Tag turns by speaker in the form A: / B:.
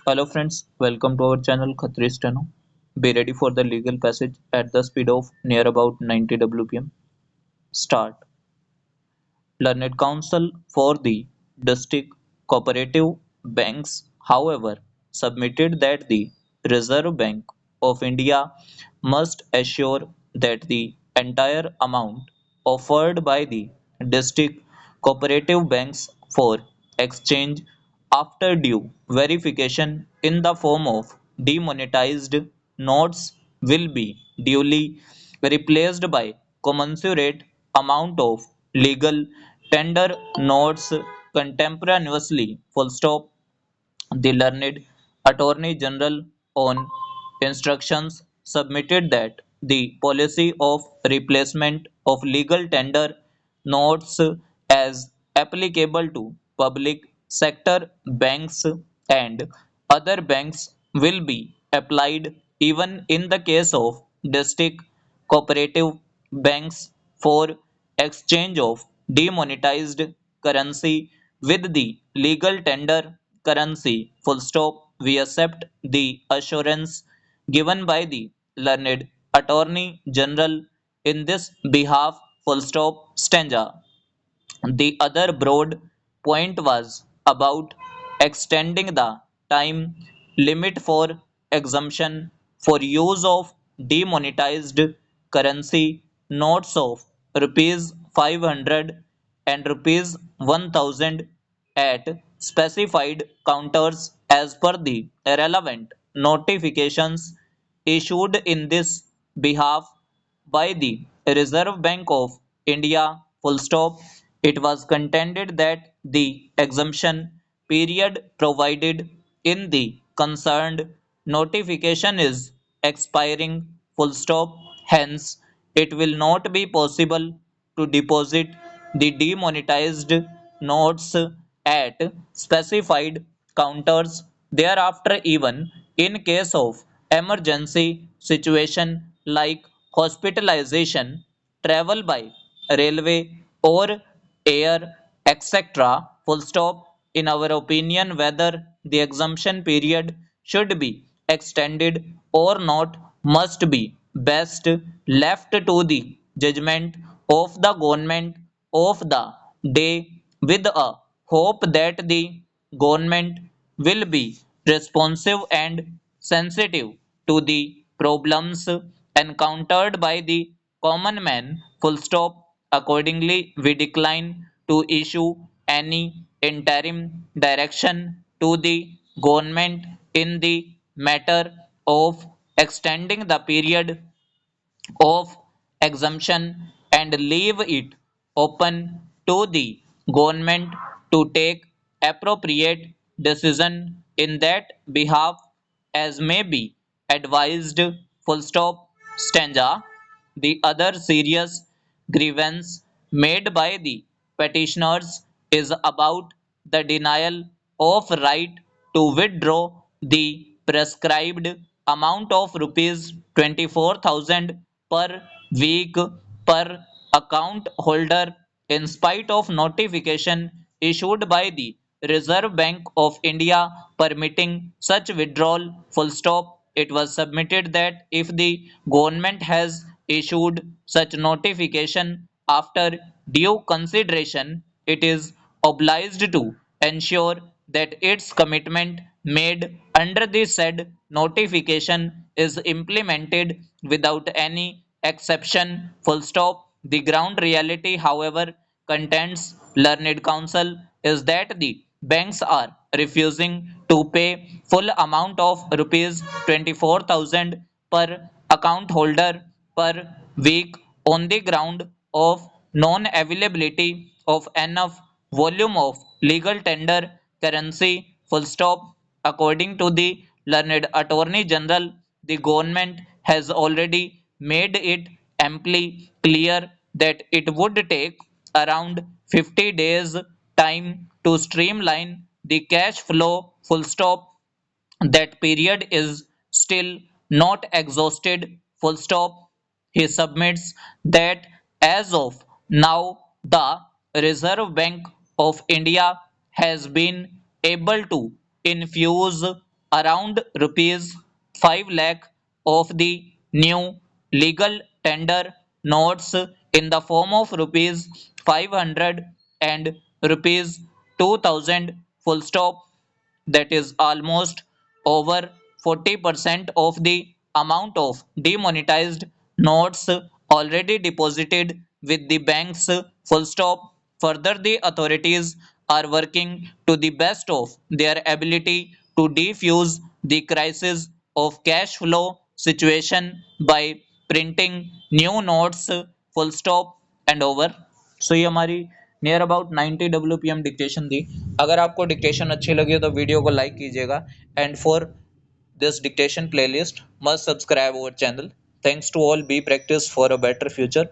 A: Hello friends, welcome to our channel Khatri Steno. Be ready for the legal passage at the speed of near about 90 WPM. Start. Learned Counsel for the District Cooperative Banks, however, submitted that the Reserve Bank of India must assure that the entire amount offered by the district cooperative banks for exchange after due verification in the form of demonetized notes will be duly replaced by commensurate amount of legal tender notes contemporaneously. Full stop. The learned Attorney General on instructions submitted that the policy of replacement of legal tender notes as applicable to public sector banks and other banks will be applied even in the case of district cooperative banks for exchange of demonetized currency with the legal tender currency. Full stop. We accept the assurance given by the learned Attorney General in this behalf. Full stop. Stanza. The other broad point was about extending the time limit for exemption for use of demonetized currency notes of rupees 500 and rupees 1000 at specified counters as per the relevant notifications issued in this behalf by the Reserve Bank of India. Full stop. It was contended that the exemption period provided in the concerned notification is expiring. Full stop. Hence, it will not be possible to deposit the demonetized notes at specified counters thereafter, even in case of emergency situation like hospitalization, travel by railway or air, etc. Full stop. In our opinion, whether the exemption period should be extended or not must be best left to the judgment of the government of the day, with a hope that the government will be responsive and sensitive to the problems encountered by the common man. Full stop. Accordingly, we decline to issue any interim direction to the government in the matter of extending the period of exemption and leave it open to the government to take appropriate decision in that behalf as may be advised. Full stop. Stanza. The other serious grievance made by the petitioners is about the denial of right to withdraw the prescribed amount of rupees 24,000 per week per account holder in spite of notification issued by the Reserve Bank of India permitting such withdrawal. Full stop. It was submitted that if the government has issued such notification after due consideration, it is obliged to ensure that its commitment made under the said notification is implemented without any exception. Full stop. The ground reality, however, contends learned counsel is that the banks are refusing to pay full amount of rupees 24,000 per account holder per week on the ground of non availability of enough volume of legal tender currency. Full stop. According to the learned Attorney General, the government has already made it amply clear that it would take around 50 days time to streamline the cash flow. Full stop. That period is still not exhausted. Full stop. He submits that as of now, the Reserve Bank of India has been able to infuse around rupees 5 lakh of the new legal tender notes in the form of rupees 500 and rupees 2000 full stop, that is almost over 40% of the amount of demonetized notes already deposited with the banks, full stop. Further, the authorities are working to the best of their ability to defuse the crisis of cash flow situation by printing new notes, full stop and over. सो ये हमारी near about 90 WPM dictation थी। अगर आपको dictation अच्छी लगी हो तो video को लाइक कीजिएगा and for this dictation playlist must subscribe our channel. Thanks to all, be practice for a better future.